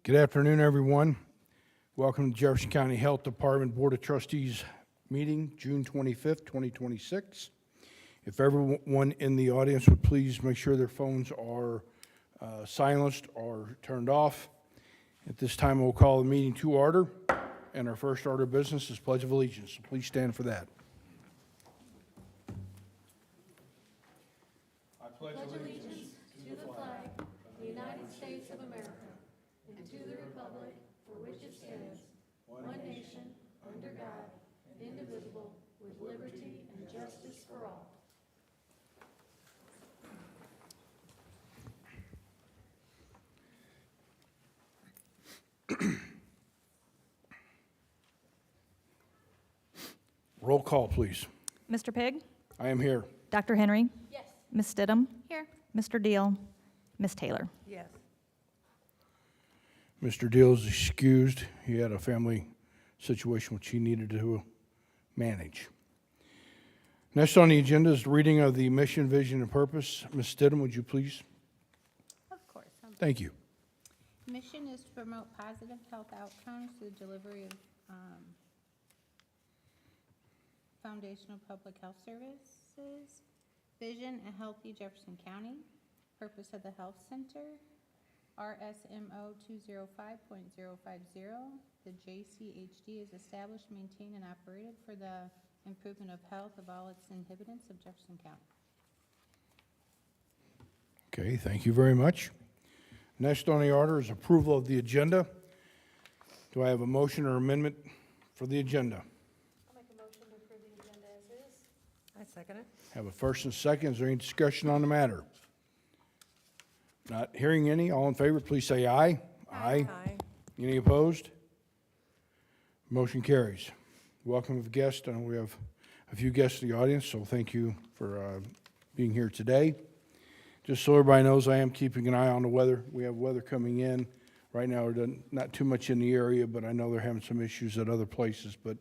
Good afternoon, everyone. Welcome to Jefferson County Health Department Board of Trustees meeting, June 25th, 2026. If everyone in the audience would please make sure their phones are silenced or turned off. At this time, we'll call the meeting to order, and our first order of business is Pledge of Allegiance. So please stand for that. I pledge allegiance to the flag of the United States of America and to the republic for which it stands, one nation, under God, indivisible, with liberty and justice for all. Roll call, please. Mr. Pigg? I am here. Dr. Henry? Yes. Ms. Stidham? Here. Mr. Deal? Ms. Taylor? Yes. Mr. Deal is excused. He had a family situation which he needed to manage. Next on the agenda is the reading of the mission, vision, and purpose. Ms. Stidham, would you please? Of course. Thank you. Mission is to promote positive health outcomes through the delivery of foundational public health services. Vision, a healthy Jefferson County. Purpose of the health center. RSMO 205.050. The JCHD is established, maintained, and operated for the improvement of health of all its inhabitants of Jefferson County. Okay, thank you very much. Next on the order is approval of the agenda. Do I have a motion or amendment for the agenda? I'll make a motion to approve the agenda as is. I second it. Have a first and second. Is there any discussion on the matter? Not hearing any. All in favor, please say aye. Aye. Aye. Any opposed? Motion carries. Welcome of guests. I know we have a few guests in the audience, so thank you for being here today. Just so everybody knows, I am keeping an eye on the weather. We have weather coming in. Right now, we're not too much in the area, but I know they're having some issues at other places, but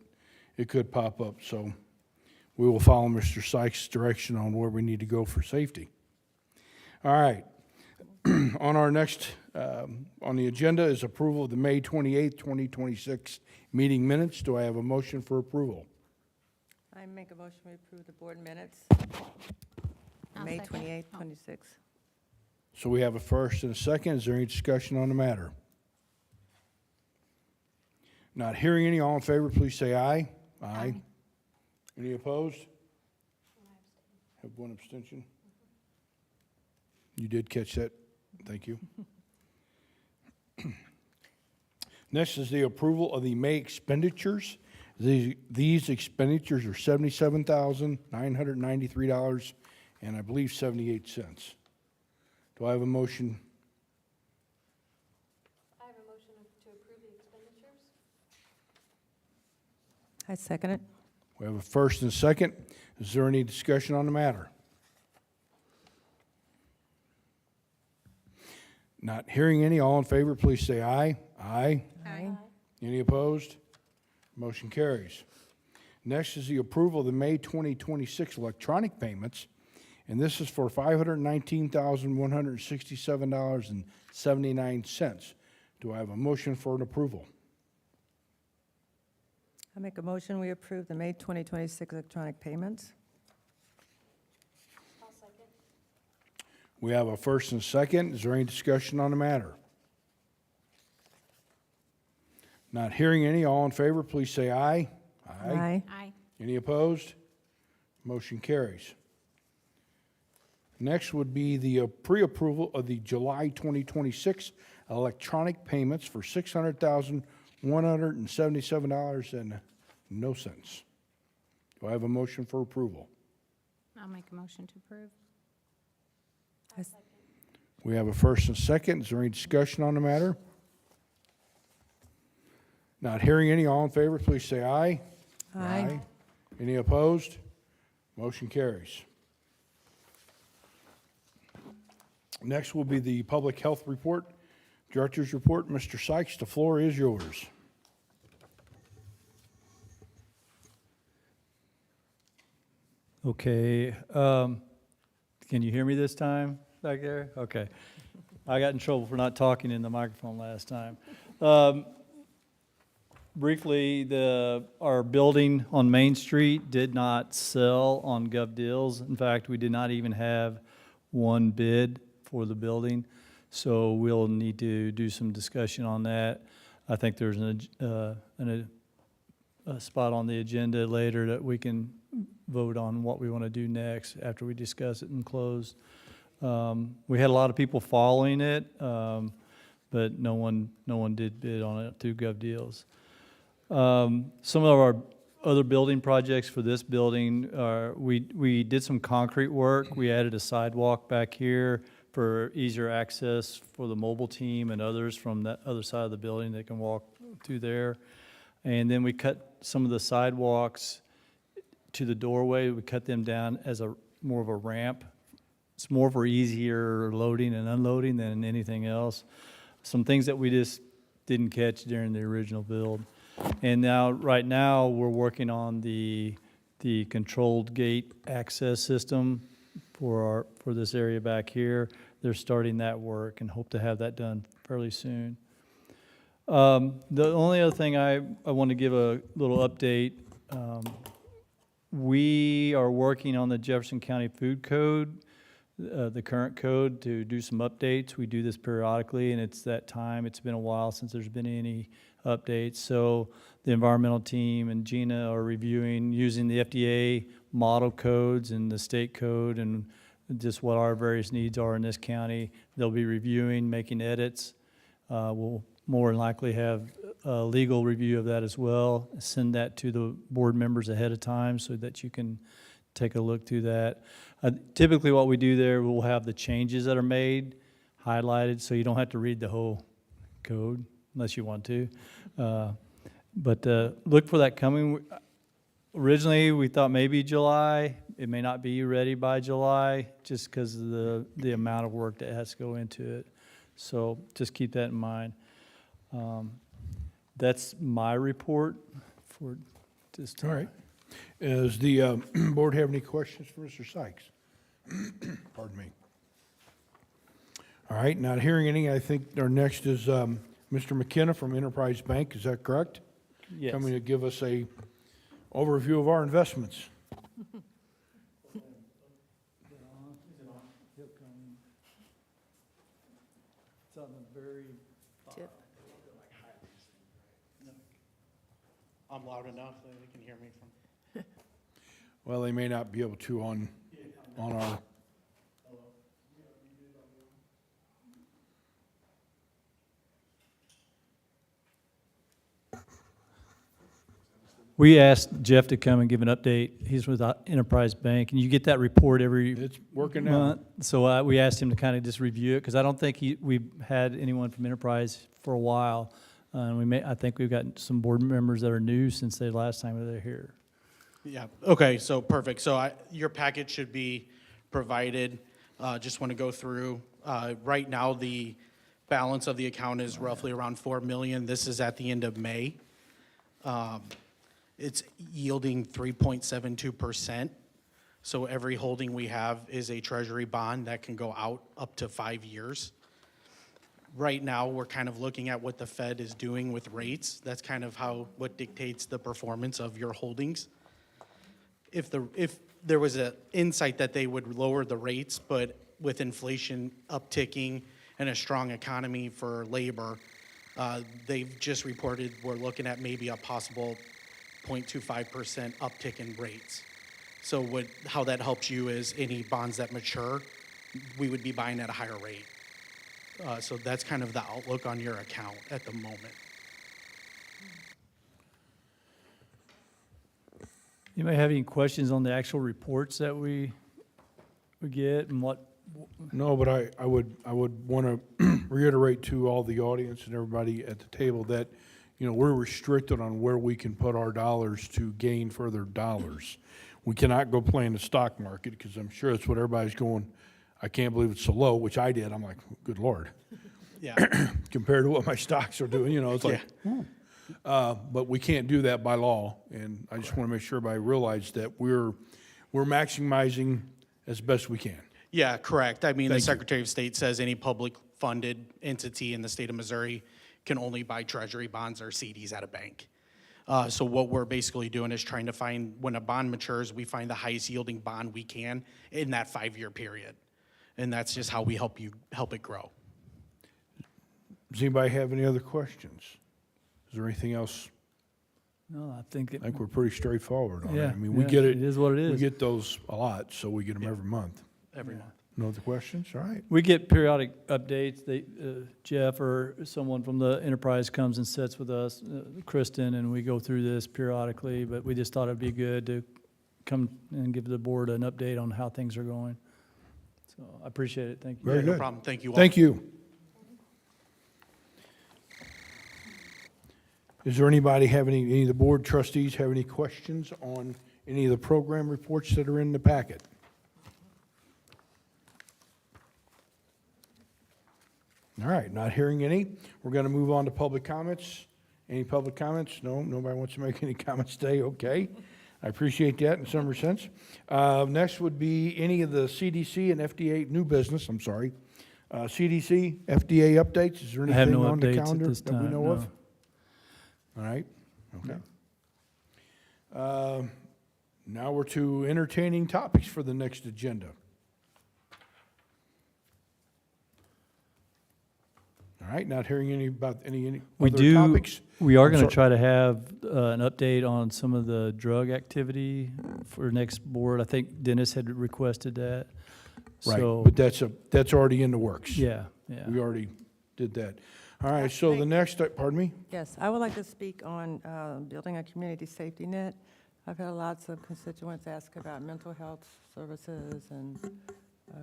it could pop up. So we will follow Mr. Sykes' direction on where we need to go for safety. All right. On our next, on the agenda is approval of the May 28th, 2026 meeting minutes. Do I have a motion for approval? I make a motion to approve the board minutes, I'll May second. 28th, Oh. 26. So we have a first and a second. Is there any discussion on the matter? Not hearing any. All in favor, please say aye. Aye. Any opposed? Have one abstention. You did catch that. Thank you. Next is the approval of the May expenditures. These expenditures are $77,993 and I believe 78 cents. Do I have a motion? I have a motion to approve the expenditures. I second it. We have a first and a second. Is there any discussion on the matter? Not hearing any. All in favor, please say aye. Aye. Aye. Any opposed? Motion carries. Next is the approval of the May 2026 electronic payments, and this is for $519,167.79. Do I have a motion for an approval? I make a motion we approve the May 2026 electronic payments. I'll second. We have a first and a second. Is there any discussion on the matter? Not hearing any. All in favor, please say aye. Aye. Aye. Any opposed? Motion carries. Next would be the pre-approval of the July 2026 electronic payments for $600,177.00. Do I have a motion for approval? I'll make a motion to approve. I s- We have a first and second. Is there any discussion on the matter? Not hearing any. All in favor, please say aye. Aye. Any opposed? Motion carries. Next will be the public health report. Director's report. Mr. Sykes, the floor is yours. Okay, can you hear me this time back there? Okay. I got in trouble for not talking in the microphone last time. Briefly, our building on Main Street did not sell on Gov Deals. In fact, we did not even have one bid for the building, so we'll need to do some discussion on that. I think there's a spot on the agenda later that we can vote on what we want to do next after we discuss it in closed. We had a lot of people following it, but no one did bid on it through Gov Deals. Some of our other building projects for this building are, we did some concrete work. We added a sidewalk back here for easier access for the mobile team and others from that other side of the building. They can walk through there. And then we cut some of the sidewalks to the doorway. We cut them down as more of a ramp. It's more for easier loading and unloading than anything else. Some things that we just didn't catch during the original build. And right now, we're working on the controlled gate access system for this area back here. They're starting that work and hope to have that done fairly soon. The only other thing I want to give a little update, we are working on the Jefferson County Food Code, the current code, to do some updates. We do this periodically, and it's that time. It's been a while since there's been any updates. So the environmental team and Gina are reviewing using the FDA model codes and the state code and just what our various needs are in this county. They'll be reviewing, making edits. We'll more than likely have a legal review of that as well. Send that to the board members ahead of time so that you can take a look through that. Typically what we do there, we'll have the changes that are made highlighted so you don't have to read the whole code unless you want to. But look for that coming. Originally, we thought maybe July. It may not be ready by July just because of the amount of work that has to go into it. So just keep that in mind. That's my report for this time. All right. Does the board have any questions for Mr. Sykes? Pardon me. All right, not hearing any, I think our next is Mr. McKenna from Enterprise Bank. Is that correct? Yes. Coming to give us a overview of our investments. It's on the very Tip. I'm loud enough that they can hear me from. Well, they may not be able to on our. We asked Jeff to come and give an update. He's with Enterprise Bank, and you get that report every It's working out. month. So we asked him to kind of just review it, because I don't think we've had anyone from Enterprise for a while. I think we've got some board members that are new since the last time they were here. Yeah, okay, so perfect. So your package should be provided. Just want to go through. Right now, the balance of the account is roughly around $4 million. This is at the end of May. It's yielding 3.72%. So every holding we have is a treasury bond that can go out up to 5 years. Right now, we're kind of looking at what the Fed is doing with rates. That's kind of what dictates the performance of your holdings. If there was an insight that they would lower the rates, but with inflation upticking and a strong economy for labor, they've just reported we're looking at maybe a possible 0.25% uptick in rates. So how that helps you is any bonds that mature, we would be buying at a higher rate. So that's kind of the outlook on your account at the moment. You may have any questions on the actual reports that we get and what? No, but I would want to reiterate to all the audience and everybody at the table that, we're restricted on where we can put our dollars to gain further dollars. We cannot go play in the stock market because I'm sure that's what everybody's going, I can't believe it's so low, which I did. I'm like, good Lord. Yeah. Compared to what my stocks are doing, it's like, but we can't do that by law. And I just want to make sure everybody realizes that we're maximizing as best we can. Yeah, correct. I mean, Thank the you. Secretary of State says any public funded entity in the state of Missouri can only buy treasury bonds or CDs at a bank. So what we're basically doing is trying to find, when a bond matures, we find the highest yielding bond we can in that 5-year period. And that's just how we help it grow. Does anybody have any other questions? Is there anything else? No, I think I it, think we're pretty straightforward on it. yeah. I mean, we yeah, get it. It is what it We is. get those a lot, so we get them every month. Every month. No other questions? All right. We get periodic updates. They, Jeff or someone from the enterprise comes and sits with us, Kristen, and we go through this periodically, but we just thought it'd be good to come and give the board an update on how things are going. So I appreciate it. Thank you. Very No good. problem. Thank you all. Thank you. Is there anybody have any of the board trustees have any questions on any of the program reports that are in the packet? All right, not hearing any. We're going to move on to public comments. Any public comments? No, nobody wants to make any comments today? Okay. I appreciate that in some sense. Next would be any of the CDC and FDA, new business, I'm sorry. CDC, FDA updates. Is there I have anything no on the updates at calendar this that we time, know no. of? All right, okay. Now we're to entertaining topics for the next agenda. All right, not hearing any about any We other do, topics. we are I'm going to sorry. try to have an update on some of the drug activity for next board. I think Dennis had requested that. Right, So, but that's already in the works. yeah, yeah. We already did that. All right, so the next, pardon me? Yes, I would like to speak on building a community safety net. I've had lots of constituents ask about mental health services and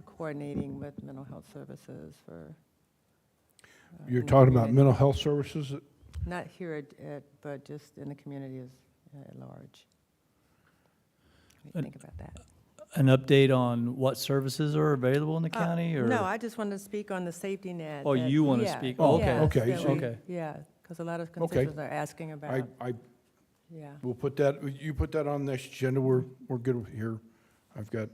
coordinating with mental health services for. You're in the talking about community. mental health services? Not here but just in the community at large. What do you think about that? An update on what services are available in the county, or? No, I just wanted to speak on the safety net. Oh, that- you wanna yeah, speak. Oh, yes, okay, that so- we- Okay. Yeah, because a lot of Okay. constituents are asking about, I yeah. will put that, you put that on the next agenda. We're good here. I've got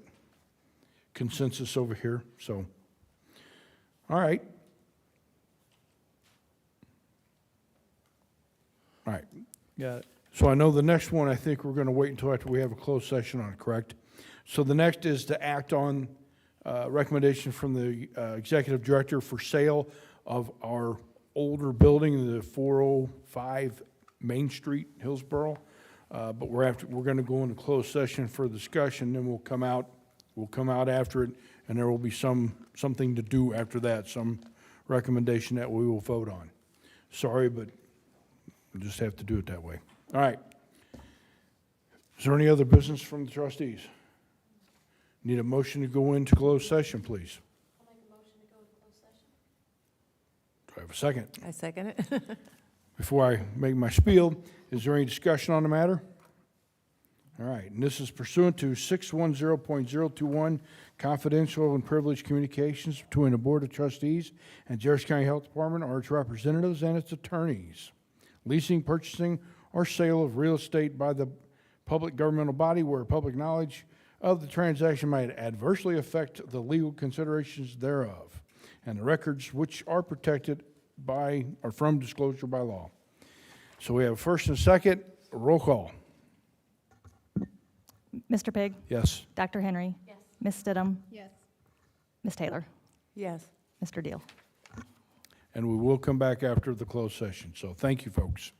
consensus over here, so. All right. All right. Got it. So I know the next one, I think we're going to wait until after we have a closed session on, correct? So the next is to act on recommendation from the executive director for sale of our older building, the 405 Main Street, Hillsborough. But we're going to go into closed session for discussion, then we'll come out after it, and there will be something to do after that, some recommendation that we will vote on. Sorry, but we'll just have to do it that way. All right. Is there any other business from the trustees? Need a motion to go into closed session, please. I'll make a motion to go into closed session. Do I have a second? I second it. Before I make my spiel, is there any discussion on the matter? All right, and this is pursuant to 610.021, confidential and privileged communications between the Board of Trustees and Jefferson County Health Department or its representatives and its attorneys. Leasing, purchasing, or sale of real estate by the public governmental body where public knowledge of the transaction might adversely affect the legal considerations thereof, and the records which are protected by or from disclosure by law. So we have a first and a second. Roll call. Mr. Pig? Yes. Dr. Henry? Yes. Ms. Stidham? Yes. Ms. Taylor? Yes. Mr. Deal? And we will come back after the closed session. So thank you, folks.